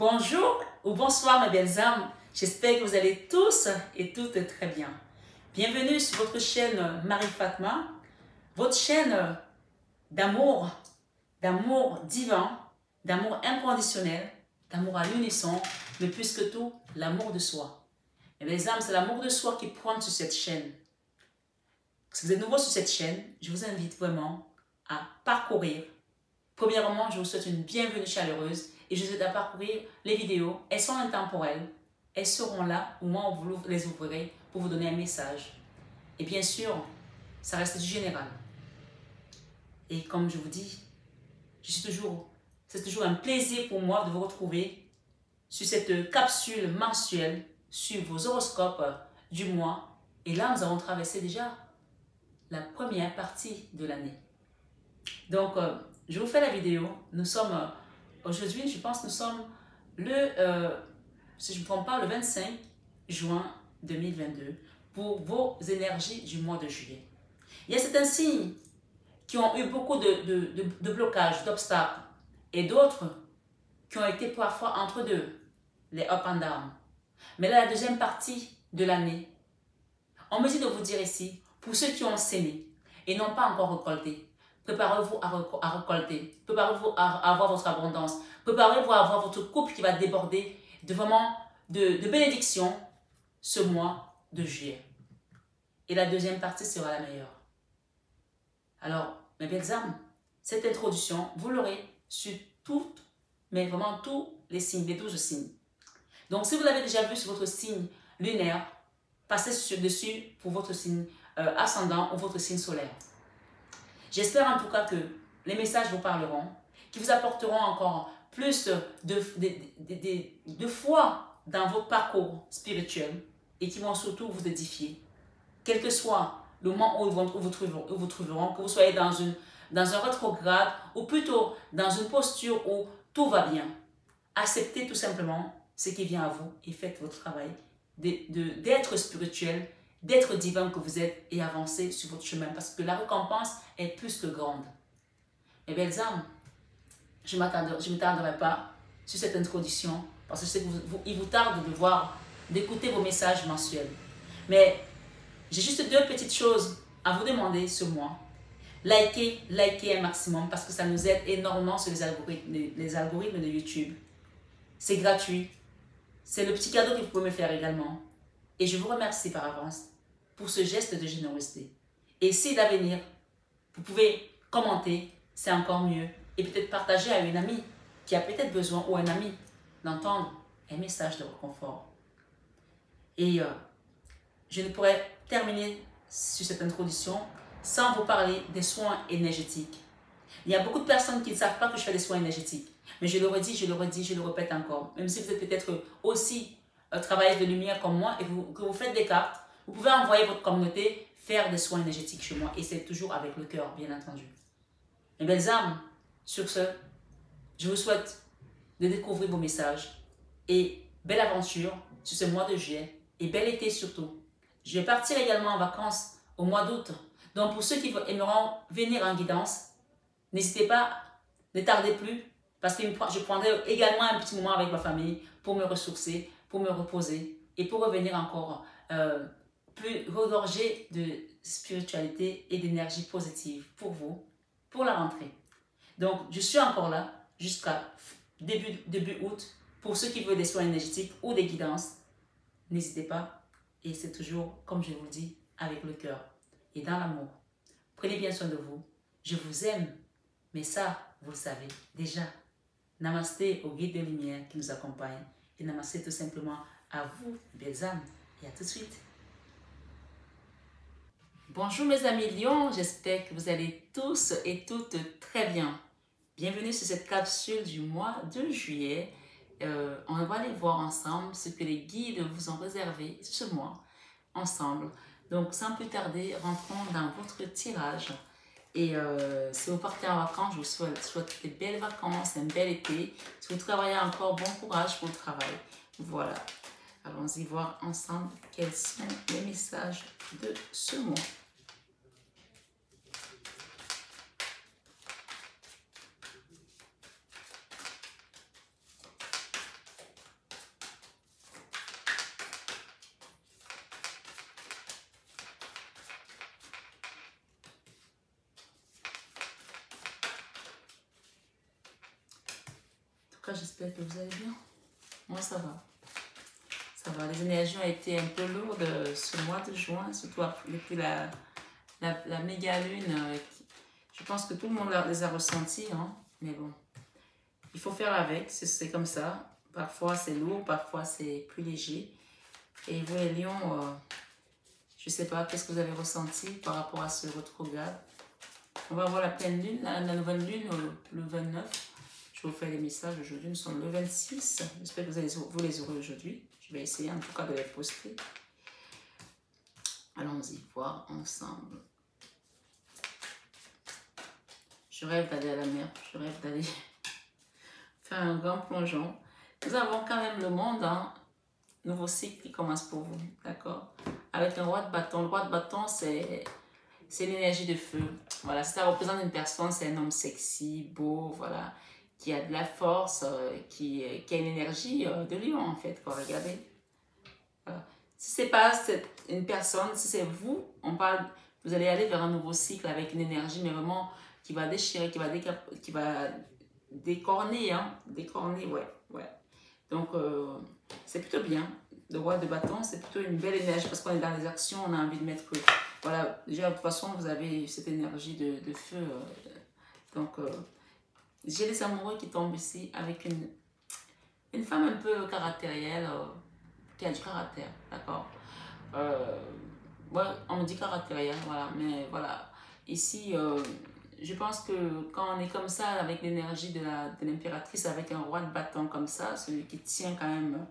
Bonjour ou bonsoir mes belles âmes, j'espère que vous allez tous et toutes très bien. Bienvenue sur votre chaîne Marie Fatma, votre chaîne d'amour divin, d'amour inconditionnel, d'amour à l'unisson, mais plus que tout, l'amour de soi. Mes belles âmes, c'est l'amour de soi qui pointe sur cette chaîne. Si vous êtes nouveau sur cette chaîne, je vous invite vraiment à parcourir. Premièrement, je vous souhaite une bienvenue chaleureuse et je vous invite à parcourir les vidéos. Elles sont intemporelles. Elles seront là au moment où vous les ouvrirez pour vous donner un message. Et bien sûr, ça reste du général. Et comme je vous dis, c'est toujours un plaisir pour moi de vous retrouver sur cette capsule mensuelle sur vos horoscopes du mois. Et là, nous avons traversé déjà la première partie de l'année. Donc, je vous fais la vidéo. Nous sommes, aujourd'hui, je pense que nous sommes si je ne me trompe pas, le 25 juin 2022 pour vos énergies du mois de juillet. Il y a certains signes qui ont eu beaucoup de blocages, d'obstacles et d'autres qui ont été parfois entre deux, les up and down. Mais là, la deuxième partie de l'année, on me dit de vous dire ici, pour ceux qui ont sémé et n'ont pas encore récolté, préparez-vous à récolter. Préparez-vous à avoir votre abondance. Préparez-vous à avoir votre couple qui va déborder de vraiment de bénédictions ce mois de juillet. Et la deuxième partie sera la meilleure. Alors, mes belles âmes, cette introduction, vous l'aurez sur toutes, mais vraiment tous les signes, les 12 signes. Donc, si vous l'avez déjà vu sur votre signe lunaire, passez dessus pour votre signe ascendant ou votre signe solaire. J'espère en tout cas que les messages vous parleront, qui vous apporteront encore plus de foi dans votre parcours spirituel et qui vont surtout vous édifier. Quel que soit le moment où vous trouveront, que vous soyez dans un rétrograde ou plutôt dans une posture où tout va bien. Acceptez tout simplement ce qui vient à vous et faites votre travail d'être spirituel, d'être divin que vous êtes et avancez sur votre chemin parce que la récompense est plus que grande. Mes belles âmes, je ne m'attarderai pas sur cette introduction parce que je sais qu'il vous tarde d'écouter vos messages mensuels. Mais j'ai juste deux petites choses à vous demander ce mois. Likez un maximum parce que ça nous aide énormément sur les algorithmes de YouTube. C'est gratuit. C'est le petit cadeau que vous pouvez me faire également. Et je vous remercie par avance pour ce geste de générosité. Et si d'avenir, vous pouvez commenter, c'est encore mieux. Et peut-être partager à une amie qui a peut-être besoin, ou un ami, d'entendre un message de réconfort. Et je ne pourrais terminer sur cette introduction sans vous parler des soins énergétiques. Il y a beaucoup de personnes qui ne savent pas que je fais des soins énergétiques. Mais je le redis, je le répète encore. Même si vous êtes peut-être aussi travailleuse de lumière comme moi et que vous faites des cartes, vous pouvez envoyer votre communauté faire des soins énergétiques chez moi. Et c'est toujours avec le cœur, bien entendu. Mes belles âmes, sur ce, je vous souhaite de découvrir vos messages. Et belle aventure sur ce mois de juillet. Et bel été surtout. Je vais partir également en vacances au mois d'août. Donc pour ceux qui aimeront venir en guidance, n'hésitez pas, ne tardez plus. Parce que je prendrai également un petit moment avec ma famille pour me ressourcer, pour me reposer et pour revenir encore plus regorgé de spiritualité et d'énergie positive pour vous, pour la rentrée. Donc, je suis encore là jusqu'à début août. Pour ceux qui veulent des soins énergétiques ou des guidances, n'hésitez pas. Et c'est toujours, comme je vous le dis, avec le cœur et dans l'amour. Prenez bien soin de vous. Je vous aime. Mais ça, vous le savez déjà. Namasté au guide de lumière qui nous accompagne. Et namasté tout simplement à vous, belles âmes. Et à tout de suite. Bonjour mes amis lions, j'espère que vous allez tous et toutes très bien. Bienvenue sur cette capsule du mois de juillet. On va aller voir ensemble ce que les guides vous ont réservé ce mois, ensemble. Donc sans plus tarder, rentrons dans votre tirage. Et si vous partez en vacances, je vous souhaite des belles vacances, un bel été. Si vous travaillez encore, bon courage pour le travail. Voilà. Allons-y voir ensemble quels sont les messages de ce mois. cas, j'espère que vous allez bien. Moi, ça va. Ça va. Les énergies ont été un peu lourdes ce mois de juin, surtout depuis la méga lune. Je pense que tout le monde les a ressentis, hein. Mais bon, il faut faire avec, c'est comme ça. Parfois, c'est lourd, parfois, c'est plus léger. Et vous, les lions, je ne sais pas, qu'est-ce que vous avez ressenti par rapport à ce rétrograde. On va voir la pleine lune, la nouvelle lune, le 29. Je vous fais les messages aujourd'hui, nous sommes le 26. J'espère que vous les aurez aujourd'hui. Je vais essayer en tout cas de les poster. Allons-y, voir ensemble. Je rêve d'aller à la mer, je rêve d'aller faire un grand plongeon. Nous avons quand même le monde, hein. Nouveau cycle qui commence pour vous, d'accord? Avec un roi de bâton. Le roi de bâton, c'est l'énergie de feu. Voilà, ça représente une personne, c'est un homme sexy, beau, voilà, qui a de la force, qui a une énergie de lion, en fait, quoi, regardez. Voilà. Si ce n'est pas une personne, si c'est vous, on parle, vous allez aller vers un nouveau cycle avec une énergie, mais vraiment qui va déchirer, qui va décorner, hein, décorner, ouais. Donc, c'est plutôt bien. Le roi de bâton, c'est plutôt une belle énergie parce qu'on est dans les actions, on a envie de mettre... Voilà, déjà, de toute façon, vous avez cette énergie de feu. Donc, j'ai les amoureux qui tombent ici avec une femme un peu caractérielle, qui a du caractère, d'accord? Ouais, on me dit caractérielle, voilà, mais voilà. Ici, je pense que quand on est comme ça, avec l'énergie de l'impératrice, avec un roi de bâton comme ça, celui qui tient quand même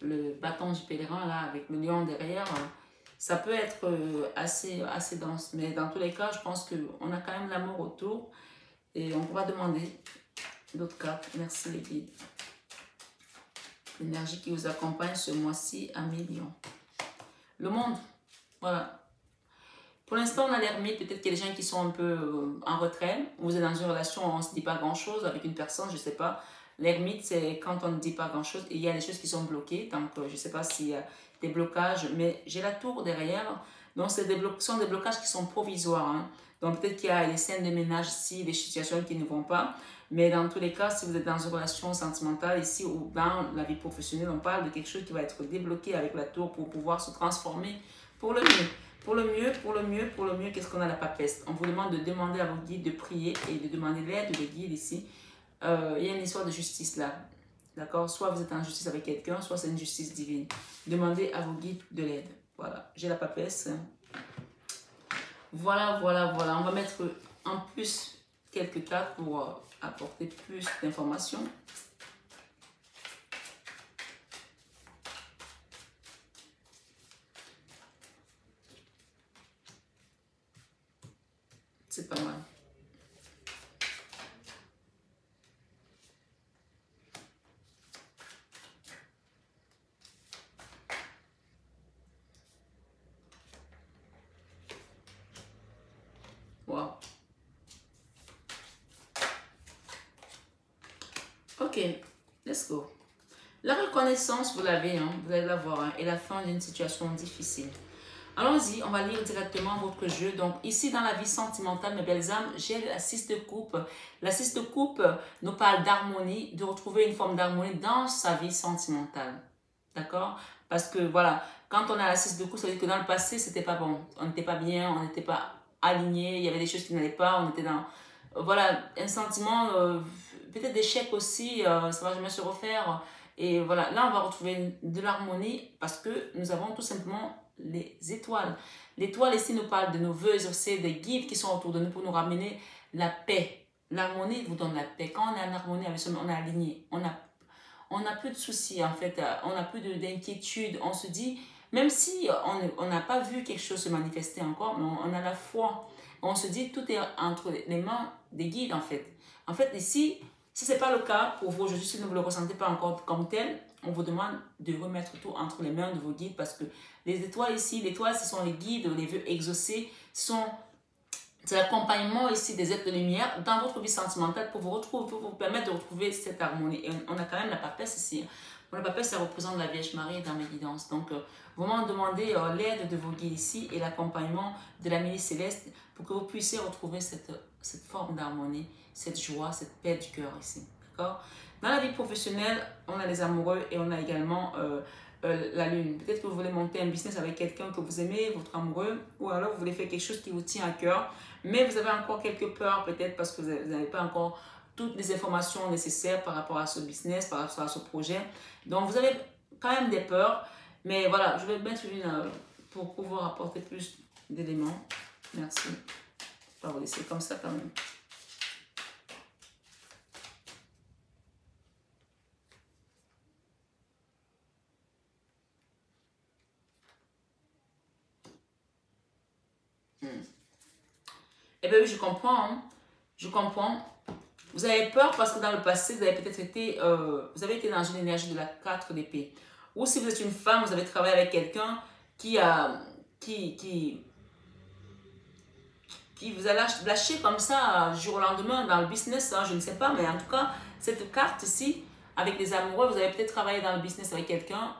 le bâton du pèlerin, là, avec le lion derrière, ça peut être assez dense. Mais dans tous les cas, je pense qu'on a quand même l'amour autour. Et on va demander d'autres cartes. Merci les guides. L'énergie qui vous accompagne ce mois-ci à millions. Le monde, voilà. Pour l'instant, on a l'ermite. Peut-être qu'il y a des gens qui sont un peu en retrait. Vous êtes dans une relation où on ne se dit pas grand-chose avec une personne, je ne sais pas. L'ermite, c'est quand on ne dit pas grand-chose. Et il y a des choses qui sont bloquées. Donc, je ne sais pas s'il y a des blocages. Mais j'ai la tour derrière. Donc, ce sont des blocages qui sont provisoires. Hein. Donc, peut-être qu'il y a des scènes de ménage ici, des situations qui ne vont pas. Mais dans tous les cas, si vous êtes dans une relation sentimentale ici ou dans la vie professionnelle, on parle de quelque chose qui va être débloqué avec la tour pour pouvoir se transformer pour le mieux. Pour le mieux, qu'est-ce qu'on a la papesse? On vous demande de demander à vos guides de prier et de demander l'aide des guides ici. Il y a une histoire de justice là. D'accord? Soit vous êtes en justice avec quelqu'un, soit c'est une justice divine. Demandez à vos guides de l'aide. Voilà, j'ai la papesse. Voilà. On va mettre en plus quelques cartes pour apporter plus d'informations. C'est pas mal. Wow. Ok, let's go. La reconnaissance, vous l'avez, hein, vous allez la voir, hein, et la fin d'une situation difficile. Allons-y, on va lire directement votre jeu. Donc ici dans la vie sentimentale, mes belles âmes, j'ai la 6 de coupe. La 6 de coupe nous parle d'harmonie, de retrouver une forme d'harmonie dans sa vie sentimentale. D'accord? Parce que voilà, quand on a la 6 de coupe, ça veut dire que dans le passé, c'était pas bon. On n'était pas bien, on n'était pas aligné, il y avait des choses qui n'allaient pas, on était dans... Voilà, un sentiment, peut-être d'échec aussi, ça va jamais se refaire. Et voilà, là on va retrouver de l'harmonie parce que nous avons tout simplement les étoiles. L'étoile ici nous parle de nos vœux exaucés, des guides qui sont autour de nous pour nous ramener la paix. L'harmonie vous donne la paix. Quand on est en harmonie avec soi, on est aligné. On n'a plus de soucis en fait. On n'a plus d'inquiétude. On se dit, même si on n'a pas vu quelque chose se manifester encore, mais on a la foi. On se dit, tout est entre les mains des guides en fait. En fait ici, si ce n'est pas le cas pour vous aujourd'hui, si vous ne le ressentez pas encore comme tel, on vous demande de remettre tout entre les mains de vos guides parce que les étoiles ici, l'étoile, ce sont les guides, les vœux exaucés, c'est l'accompagnement ici des êtres de lumière dans votre vie sentimentale pour vous permettre de retrouver cette harmonie. Et on a quand même la papesse ici. Bon, la papesse, ça représente la Vierge Marie dans mes guidances. Donc, vraiment demander l'aide de vos guides ici et l'accompagnement de la milice céleste pour que vous puissiez retrouver cette forme d'harmonie, cette joie, cette paix du cœur ici. D'accord? Dans la vie professionnelle, on a les amoureux et on a également la lune. Peut-être que vous voulez monter un business avec quelqu'un que vous aimez, votre amoureux, ou alors vous voulez faire quelque chose qui vous tient à cœur, mais vous avez encore quelques peurs peut-être parce que vous n'avez pas encore toutes les informations nécessaires par rapport à ce business, par rapport à ce projet. Donc vous avez quand même des peurs, mais voilà, je vais mettre une pour pouvoir apporter plus d'éléments. Merci. Je vais vous laisser comme ça quand même. Eh bien oui, je comprends. Hein. Je comprends. Vous avez peur parce que dans le passé, vous avez peut-être été, vous avez été dans une énergie de la 4 d'épée. Ou si vous êtes une femme, vous avez travaillé avec quelqu'un qui a, qui vous a lâché comme ça du jour au lendemain dans le business, hein, je ne sais pas, mais en tout cas, cette carte ici, avec les amoureux, vous avez peut-être travaillé dans le business avec quelqu'un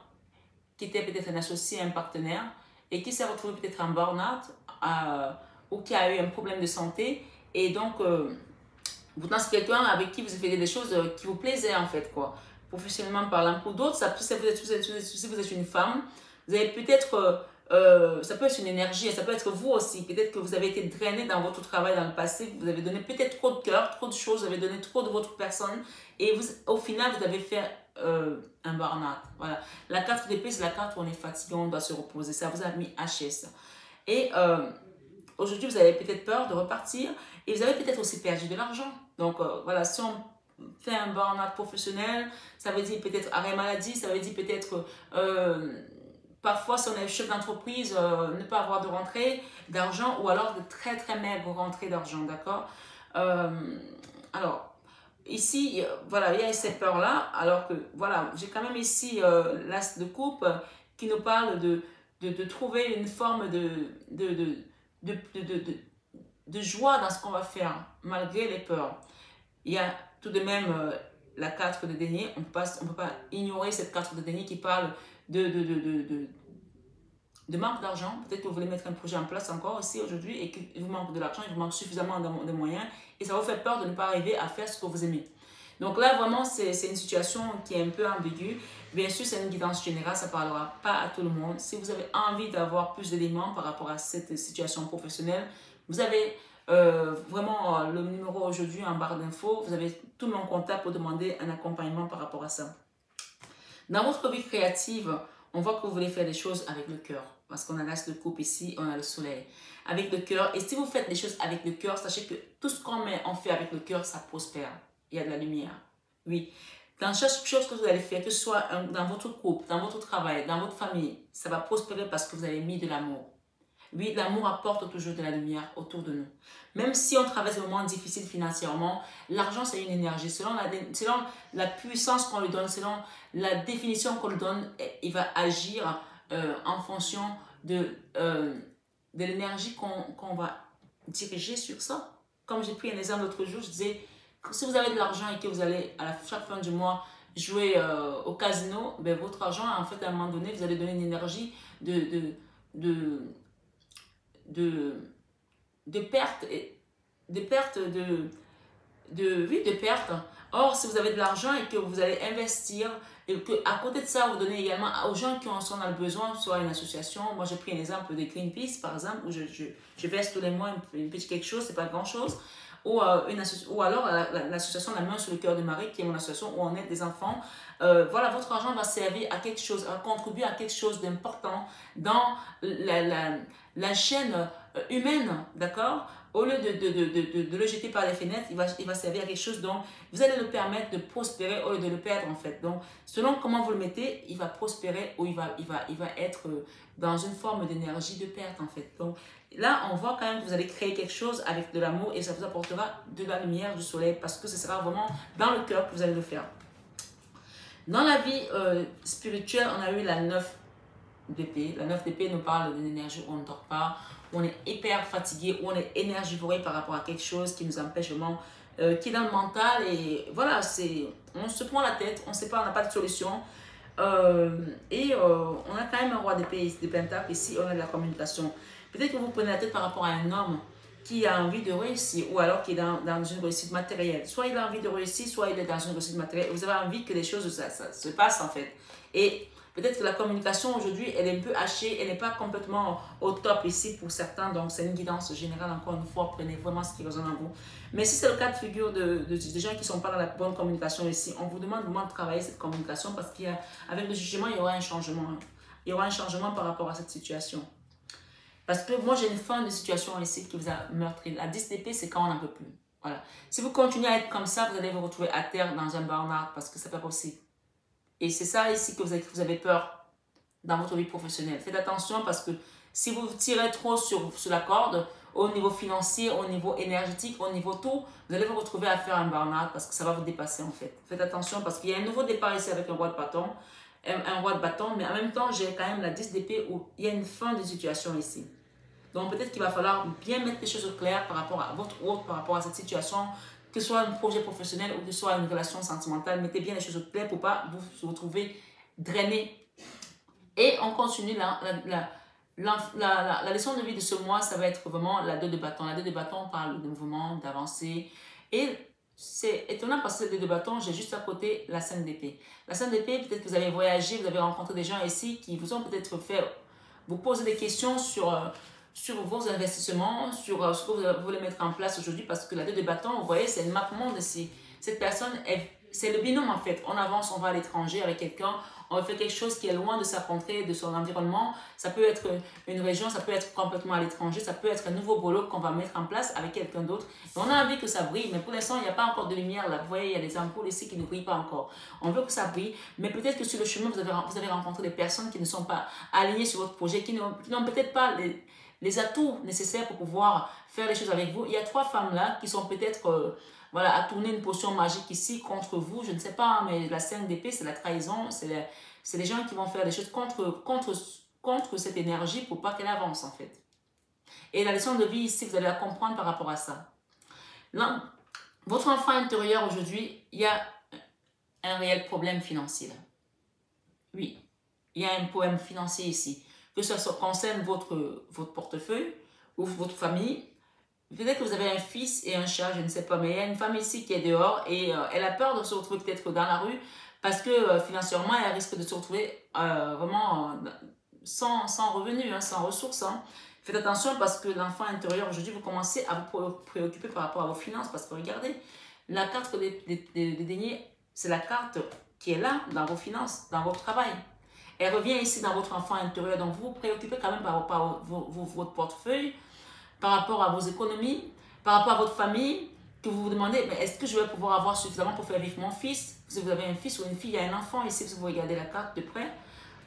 qui était peut-être un associé, un partenaire, et qui s'est retrouvé peut-être en burn-out, ou qui a eu un problème de santé, et donc, pourtant c'est quelqu'un avec qui vous faisiez des choses qui vous plaisaient en fait, quoi, professionnellement parlant. Pour d'autres, si vous êtes une femme, vous avez peut-être, ça peut être une énergie, ça peut être vous aussi, peut-être que vous avez été drainé dans votre travail dans le passé, vous avez donné peut-être trop de cœur, trop de choses, vous avez donné trop de votre personne, et vous, au final, vous avez fait un burn-out. Voilà. La carte d'épée, c'est la carte où on est fatigué, on doit se reposer. Ça vous a mis HS. Et aujourd'hui, vous avez peut-être peur de repartir et vous avez peut-être aussi perdu de l'argent. Donc voilà, si on fait un burn-out professionnel, ça veut dire peut-être arrêt maladie, ça veut dire peut-être parfois si on est chef d'entreprise, ne pas avoir de rentrée d'argent ou alors de très très maigres rentrées d'argent, d'accord. Alors, ici, voilà, il y a cette peur-là, alors que, voilà, j'ai quand même ici l'as de coupe qui nous parle de trouver une forme de joie dans ce qu'on va faire, malgré les peurs. Il y a tout de même la carte de denier, on ne peut pas ignorer cette carte de denier qui parle de manque d'argent. Peut-être que vous voulez mettre un projet en place encore aussi aujourd'hui et qu'il vous manque de l'argent, il vous manque suffisamment de moyens et ça vous fait peur de ne pas arriver à faire ce que vous aimez. Donc là, vraiment, c'est une situation qui est un peu ambiguë. Bien sûr, c'est une guidance générale, ça ne parlera pas à tout le monde. Si vous avez envie d'avoir plus d'éléments par rapport à cette situation professionnelle, vous avez vraiment le numéro aujourd'hui en barre d'infos. Vous avez tout mon contact pour demander un accompagnement par rapport à ça. Dans votre vie créative, on voit que vous voulez faire des choses avec le cœur. Parce qu'on a l'as de coupe ici, on a le soleil. Avec le cœur. Et si vous faites des choses avec le cœur, sachez que tout ce on fait avec le cœur, ça prospère. Il y a de la lumière. Oui. Dans chaque chose que vous allez faire, que ce soit dans votre couple, dans votre travail, dans votre famille, ça va prospérer parce que vous avez mis de l'amour. Oui, l'amour apporte toujours de la lumière autour de nous. Même si on traverse des moments difficiles financièrement, l'argent c'est une énergie. Selon la puissance qu'on lui donne, selon la définition qu'on lui donne, il va agir en fonction de l'énergie qu'on va diriger sur ça. Comme j'ai pris un exemple l'autre jour, je disais, si vous avez de l'argent et que vous allez à chaque fin du mois jouer au casino, ben votre argent, en fait, à un moment donné, vous allez donner une énergie de perte, de perte. Or, si vous avez de l'argent et que vous allez investir, et que à côté de ça, vous donnez également aux gens qui en sont dans le besoin, soit une association. Moi, j'ai pris un exemple de Greenpeace, par exemple, où je verse tous les mois une petite quelque chose, c'est pas grand-chose. Ou alors l'association La Main sur le cœur de Marie, qui est mon association où on aide des enfants. Voilà, votre argent va servir à quelque chose, va contribuer à quelque chose d'important dans la chaîne humaine, d'accord? Au lieu de le jeter par les fenêtres, il va servir à quelque chose dont vous allez le permettre de prospérer au lieu de le perdre en fait. Donc, selon comment vous le mettez, il va prospérer ou il va être dans une forme d'énergie de perte en fait. Donc, là, on voit quand même que vous allez créer quelque chose avec de l'amour et ça vous apportera de la lumière, du soleil parce que ce sera vraiment dans le cœur que vous allez le faire. Dans la vie spirituelle, on a eu la 9 d'épée. La 9 d'épée nous parle d'une énergie où on ne dort pas, où on est hyper fatigué, où on est énergivoré par rapport à quelque chose qui nous empêche vraiment, qui est dans le mental. Et voilà, on se prend la tête, on ne sait pas, on n'a pas de solution. On a quand même un roi d'épée, de pentacle ici, on a de la communication. Peut-être que vous prenez la tête par rapport à un homme qui a envie de réussir ou alors qui est dans une réussite matérielle. Soit il a envie de réussir, soit il est dans une réussite matérielle. Vous avez envie que les choses ça se passent en fait. Et peut-être que la communication aujourd'hui, elle est un peu hachée, elle n'est pas complètement au top ici pour certains. Donc c'est une guidance générale, encore une fois, prenez vraiment ce qui résonne en vous. Mais si c'est le cas de figure des gens qui ne sont pas dans la bonne communication ici, on vous demande vraiment de travailler cette communication parce qu'avec le jugement, il y aura un changement. Il y aura un changement par rapport à cette situation. Parce que moi, j'ai une fin de situation ici qui vous a meurtri. La 10 d'épée, c'est quand on n'en peut plus. Voilà. Si vous continuez à être comme ça, vous allez vous retrouver à terre dans un burn-out parce que c'est pas possible. Et c'est ça ici que vous avez peur dans votre vie professionnelle. Faites attention parce que si vous tirez trop sur la corde, au niveau financier, au niveau énergétique, au niveau tout, vous allez vous retrouver à faire un burn-out parce que ça va vous dépasser en fait. Faites attention parce qu'il y a un nouveau départ ici avec un roi de bâton. Un roi de bâton, mais en même temps, j'ai quand même la 10 d'épée où il y a une fin de situation ici. Donc peut-être qu'il va falloir bien mettre les choses au clair par rapport à votre hôte, par rapport à cette situation, que ce soit un projet professionnel ou que ce soit une relation sentimentale. Mettez bien les choses au clair pour ne pas vous retrouver drainé. Et on continue la leçon de vie de ce mois, ça va être vraiment la 2 de bâton. La 2 de bâton parle de mouvement, d'avancée. Et c'est étonnant parce que cette 2 de bâton, j'ai juste à côté la 5 d'épée. La 5 d'épée, peut-être que vous avez voyagé, vous avez rencontré des gens ici qui vous ont peut-être fait vous poser des questions sur vos investissements, sur ce que vous voulez mettre en place aujourd'hui, parce que la 2 de bâton, vous voyez, c'est une map monde ici. Cette personne, c'est le binôme en fait. On avance, on va à l'étranger avec quelqu'un, on fait quelque chose qui est loin de sa contrée, de son environnement. Ça peut être une région, ça peut être complètement à l'étranger, ça peut être un nouveau boulot qu'on va mettre en place avec quelqu'un d'autre. On a envie que ça brille, mais pour l'instant, il n'y a pas encore de lumière là. Vous voyez, il y a des ampoules ici qui ne brillent pas encore. On veut que ça brille, mais peut-être que sur le chemin, vous avez rencontré des personnes qui ne sont pas alignées sur votre projet, qui n'ont peut-être pas les atouts nécessaires pour pouvoir faire les choses avec vous. Il y a 3 femmes là qui sont peut-être voilà, à tourner une potion magique ici contre vous. Je ne sais pas, mais la 5 d'épée, c'est la trahison. C'est les gens qui vont faire des choses contre cette énergie pour pas qu'elle avance en fait. Et la leçon de vie ici, vous allez la comprendre par rapport à ça. Là, votre enfant intérieur aujourd'hui, il y a un réel problème financier là. Oui, il y a un problème financier ici. Que ça concerne votre portefeuille ou votre famille. Peut-être que vous avez un fils et un chat, je ne sais pas, mais il y a une femme ici qui est dehors et elle a peur de se retrouver peut-être dans la rue parce que financièrement, elle risque de se retrouver vraiment sans revenus, hein, sans ressources. Hein. Faites attention parce que l'enfant intérieur, aujourd'hui, vous commencez à vous préoccuper par rapport à vos finances parce que regardez, la carte des deniers, c'est la carte qui est là dans vos finances, dans votre travail. Elle revient ici dans votre enfant intérieur, donc vous vous préoccupez quand même par rapport à votre portefeuille, par rapport à vos économies, par rapport à votre famille, que vous vous demandez, mais est-ce que je vais pouvoir avoir suffisamment pour faire vivre mon fils? Si vous avez un fils ou une fille, il y a un enfant ici, si vous regardez la carte de près,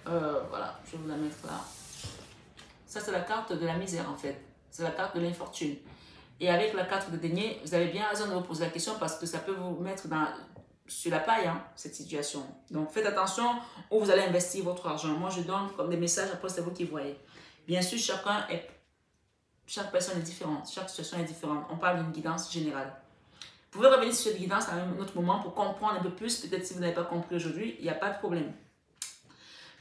voilà, je vais vous la mettre là. Ça, c'est la carte de la misère en fait, c'est la carte de l'infortune. Et avec la carte de denier, vous avez bien raison de vous poser la question parce que ça peut vous mettre sur la paille, hein, cette situation. Donc, faites attention où vous allez investir votre argent. Moi, je donne comme des messages, après, c'est vous qui voyez. Bien sûr, chaque personne est différente, chaque situation est différente. On parle d'une guidance générale. Vous pouvez revenir sur cette guidance à un autre moment pour comprendre un peu plus. Peut-être si vous n'avez pas compris aujourd'hui, il n'y a pas de problème.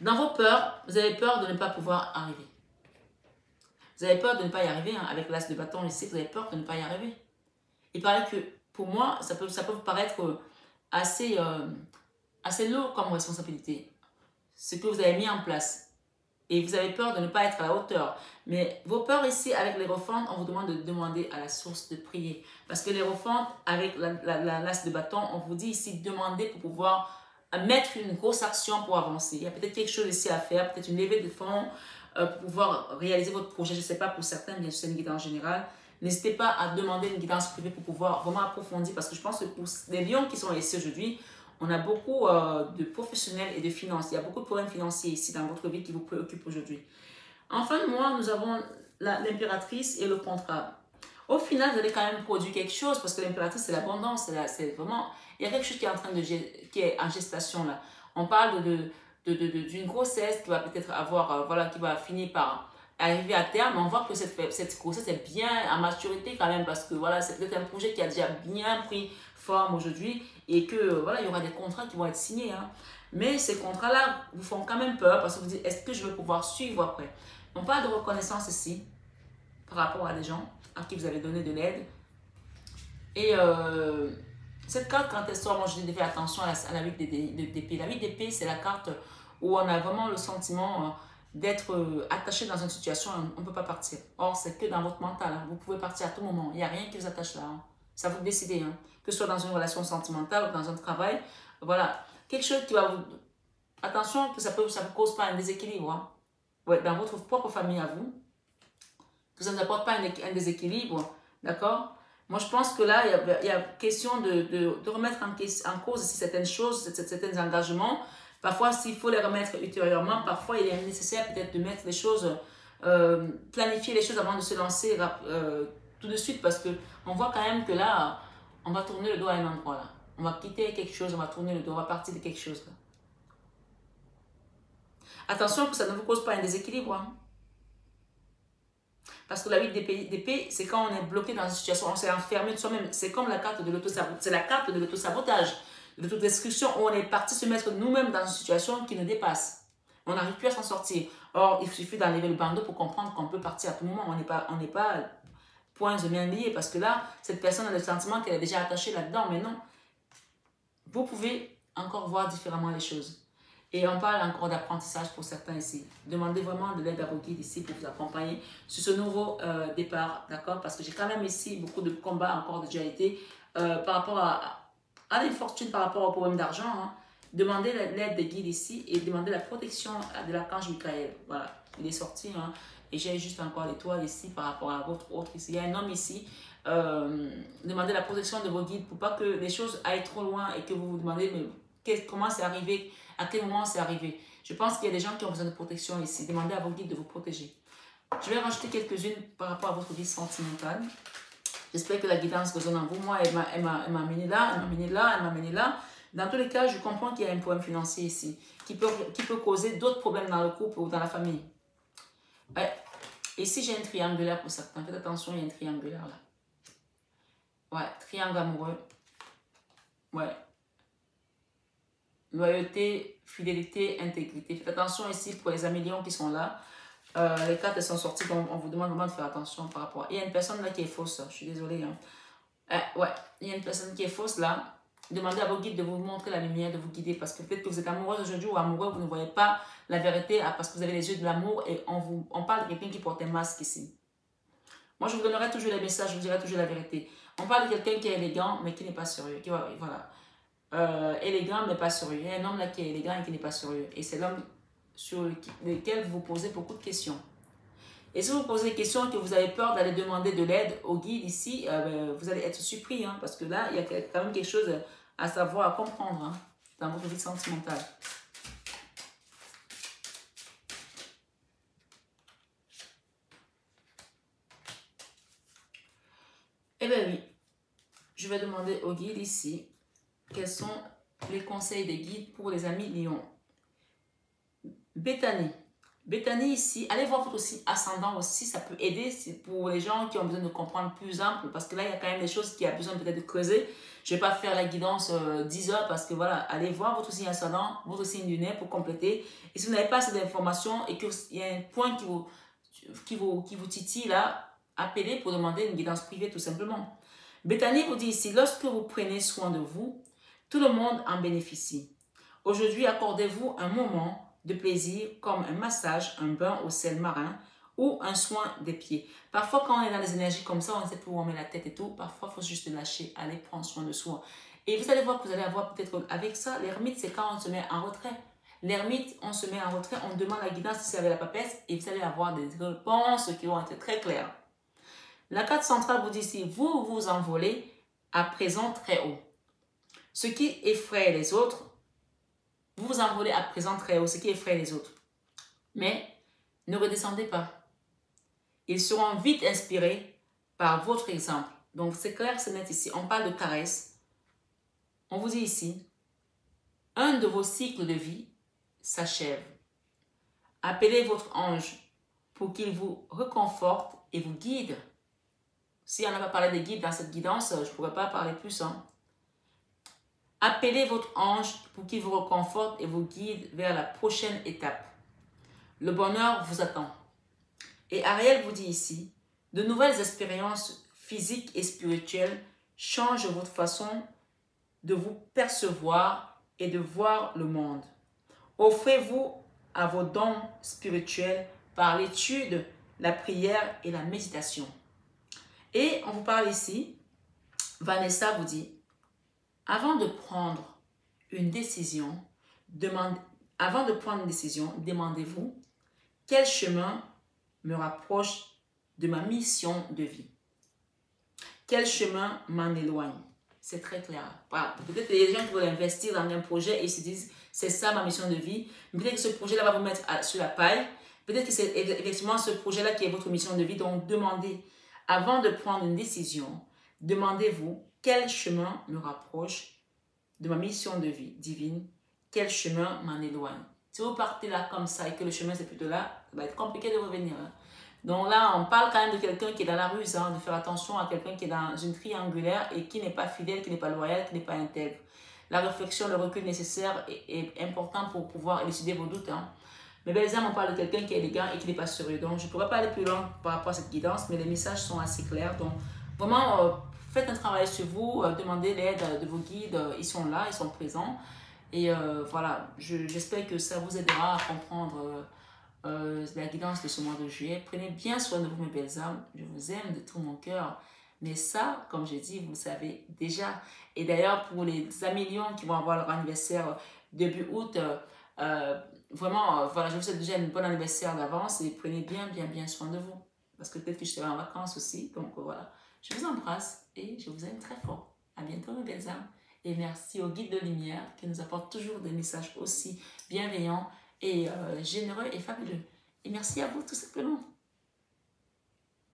Dans vos peurs, vous avez peur de ne pas pouvoir arriver. Vous avez peur de ne pas y arriver. Hein. Avec l'as de bâton ici, vous avez peur de ne pas y arriver. Il paraît que, pour moi, ça peut vous paraître assez lourd comme responsabilité. Ce que vous avez mis en place. Et vous avez peur de ne pas être à la hauteur. Mais vos peurs ici, avec l'Hiérophante, on vous demande de demander à la source de prier. Parce que l'Hiérophante, avec l'as de bâton, on vous dit ici, demandez pour pouvoir mettre une grosse action pour avancer. Il y a peut-être quelque chose ici à faire, peut-être une levée de fonds pour pouvoir réaliser votre projet. Je ne sais pas pour certains, bien sûr, c'est une guidance générale. N'hésitez pas à demander une guidance privée pour pouvoir vraiment approfondir. Parce que je pense que pour les lions qui sont ici aujourd'hui, on a beaucoup de professionnels et de finances. Il y a beaucoup de problèmes financiers ici dans votre vie qui vous préoccupent aujourd'hui. En fin de mois, nous avons l'impératrice et le contrat. Au final, vous allez quand même produire quelque chose parce que l'impératrice, c'est l'abondance. C'est vraiment, il y a quelque chose qui est en gestation là. On parle d'une grossesse qui va peut-être avoir, voilà, qui va finir par arriver à terme. On voit que cette grossesse est bien à maturité quand même parce que voilà, c'est peut-être un projet qui a déjà bien pris forme aujourd'hui et que voilà, il y aura des contrats qui vont être signés. Hein. Mais ces contrats-là vous font quand même peur parce que vous dites, est-ce que je vais pouvoir suivre après? On parle de reconnaissance ici. par rapport à des gens à qui vous avez donné de l'aide. Et cette carte, quand elle sort, moi je dis de faire attention à la 8 d'épée. La 8 d'épée, c'est la carte où on a vraiment le sentiment d'être attaché dans une situation et on ne peut pas partir. Or, c'est que dans votre mental. Hein. Vous pouvez partir à tout moment. Il n'y a rien qui vous attache là. Hein. Ça vous décidez. Hein. Que ce soit dans une relation sentimentale ou dans un travail. Voilà. Quelque chose qui va vous... Attention que ça ne cause pas un déséquilibre. Hein. Ouais, dans votre propre famille à vous. Que ça ne vous apporte pas un déséquilibre. D'accord? Moi, je pense que là, il y a question de remettre en cause ici certaines choses, certains engagements. Parfois, s'il faut les remettre ultérieurement, parfois, il est nécessaire peut-être de mettre les choses, planifier les choses avant de se lancer tout de suite. Parce qu'on voit quand même que là, on va tourner le dos à un endroit. Là. On va quitter quelque chose, on va tourner le dos, on va partir de quelque chose. Là. Attention que ça ne vous cause pas un déséquilibre. Hein. Parce que la 8 d'épée, c'est quand on est bloqué dans une situation, on s'est enfermé de soi-même. C'est comme la carte de l'autosabotage. C'est la carte de l'autosabotage, de l'autodestruction, où on est parti se mettre nous-mêmes dans une situation qui nous dépasse. On n'arrive plus à s'en sortir. Or, il suffit d'enlever le bandeau pour comprendre qu'on peut partir à tout moment. On n'est pas poings et mains liés. Parce que là, cette personne a le sentiment qu'elle est déjà attachée là-dedans. Mais non. Vous pouvez encore voir différemment les choses. Et on parle encore d'apprentissage pour certains ici. Demandez vraiment de l'aide à vos guides ici pour vous accompagner sur ce nouveau départ, d'accord? Parce que j'ai quand même ici beaucoup de combats encore déjà été par rapport à l'infortune, par rapport au problème d'argent. Hein. Demandez l'aide des guides ici et demandez la protection de l'archange Michael. Voilà, il est sorti. Hein. Et j'ai juste encore l'étoile ici par rapport à votre autre ici. Il y a un homme ici. Demandez la protection de vos guides pour pas que les choses aillent trop loin et que vous vous demandez mais comment c'est arrivé. À quel moment c'est arrivé? Je pense qu'il y a des gens qui ont besoin de protection ici. Demandez à vos guides de vous protéger. Je vais rajouter quelques-unes par rapport à votre vie sentimentale. J'espère que la guidance résonne en vous. Moi, elle m'a amené là, elle m'a amené là, elle m'a amené là. Dans tous les cas, je comprends qu'il y a un problème financier ici qui peut causer d'autres problèmes dans le couple ou dans la famille. Ouais. Ici, j'ai un triangulaire pour certains. Faites attention, il y a un triangulaire là. Ouais, triangle amoureux. Ouais. Loyauté, fidélité, intégrité. Faites attention ici pour les amis lions qui sont là. Les cartes sont sorties, donc on vous demande vraiment de faire attention par rapport. Il y a une personne là qui est fausse, je suis désolée. Hein. Ouais, il y a une personne qui est fausse là. Demandez à vos guides de vous montrer la lumière, de vous guider. Parce que peut-être que vous êtes amoureuse aujourd'hui ou amoureux, vous ne voyez pas la vérité parce que vous avez les yeux de l'amour et on parle de quelqu'un qui porte un masque ici. Moi, je vous donnerai toujours les messages, je vous dirai toujours la vérité. On parle de quelqu'un qui est élégant, mais qui n'est pas sérieux. Voilà. Élégant mais pas sérieux. Il y a un homme là qui est élégant et qui n'est pas sérieux. Et c'est l'homme sur lequel vous vous posez beaucoup de questions. Et si vous posez des questions et que vous avez peur d'aller demander de l'aide au guide ici, vous allez être surpris. Hein, parce que là, il y a quand même quelque chose à savoir, à comprendre hein, dans votre vie sentimentale. Eh bien oui, je vais demander au guide ici. Quels sont les conseils des guides pour les amis lions? Béthanie. Béthanie ici, allez voir votre aussi ascendant aussi, ça peut aider pour les gens qui ont besoin de comprendre plus ample parce que là, il y a quand même des choses qui a besoin peut-être de creuser. Je ne vais pas faire la guidance 10 heures parce que voilà, allez voir votre signe ascendant, votre signe lunaire pour compléter. Et si vous n'avez pas assez d'informations et qu'il y a un point qui vous titille là, appelez pour demander une guidance privée tout simplement. Béthanie vous dit ici, lorsque vous prenez soin de vous, tout le monde en bénéficie. Aujourd'hui, accordez-vous un moment de plaisir comme un massage, un bain au sel marin ou un soin des pieds. Parfois, quand on est dans des énergies comme ça, on ne sait plus où on met la tête et tout. Parfois, il faut juste lâcher, aller prendre soin de soi. Et vous allez voir que vous allez avoir peut-être avec ça, l'ermite, c'est quand on se met en retrait. L'ermite, on se met en retrait, on demande la guidance si c'est avec la papesse et vous allez avoir des réponses qui vont être très claires. La carte centrale vous dit ici, vous vous envolez à présent très haut. Ce qui effraie les autres, vous vous envolez à présent très haut, ce qui effraie les autres. Mais ne redescendez pas. Ils seront vite inspirés par votre exemple. Donc c'est clair, c'est net ici. On parle de caresse. On vous dit ici, un de vos cycles de vie s'achève. Appelez votre ange pour qu'il vous réconforte et vous guide. Si on n'a pas parlé des guides dans cette guidance, je ne pourrais pas parler plus. Hein. Appelez votre ange pour qu'il vous réconforte et vous guide vers la prochaine étape. Le bonheur vous attend. Et Ariel vous dit ici, De nouvelles expériences physiques et spirituelles changent votre façon de vous percevoir et de voir le monde. Offrez-vous à vos dons spirituels par l'étude, la prière et la méditation. Et on vous parle ici, Vanessa vous dit, avant de prendre une décision, demandez-vous quel chemin me rapproche de ma mission de vie. Quel chemin m'en éloigne? C'est très clair. Peut-être les gens qui veulent investir dans un projet et se disent, c'est ça ma mission de vie. Peut-être que ce projet-là va vous mettre sur la paille. Peut-être que c'est effectivement ce projet-là qui est votre mission de vie. Donc, demandez, avant de prendre une décision, demandez-vous quel chemin me rapproche de ma mission de vie divine, quel chemin m'en éloigne. Si vous partez là comme ça et que le chemin c'est plutôt là, ça va être compliqué de revenir. Hein. Donc là, on parle quand même de quelqu'un qui est dans la ruse, hein, de faire attention à quelqu'un qui est dans une triangulaire et qui n'est pas fidèle, qui n'est pas loyal, qui n'est pas intègre. La réflexion, le recul nécessaire est important pour pouvoir élucider vos doutes. Hein. Mais belles âmes, on parle de quelqu'un qui est élégant et qui n'est pas sérieux. Donc, je ne pourrais pas aller plus loin par rapport à cette guidance, mais les messages sont assez clairs. Donc, vraiment, faites un travail sur vous, demandez l'aide de vos guides, ils sont là, ils sont présents. Et voilà, j'espère que ça vous aidera à comprendre la guidance de ce mois de juillet. Prenez bien soin de vous, mes belles âmes. Je vous aime de tout mon cœur. Mais ça, comme je dis, vous le savez déjà. Et d'ailleurs, pour les millions qui vont avoir leur anniversaire début août, vraiment, voilà, je vous souhaite déjà un bon anniversaire d'avance et prenez bien soin de vous. Parce que peut-être que je serai en vacances aussi. Donc voilà, je vous embrasse et je vous aime très fort. À bientôt, mes belles âmes. Et merci au guide de lumière qui nous apporte toujours des messages aussi bienveillants et généreux et fabuleux. Et merci à vous tout simplement.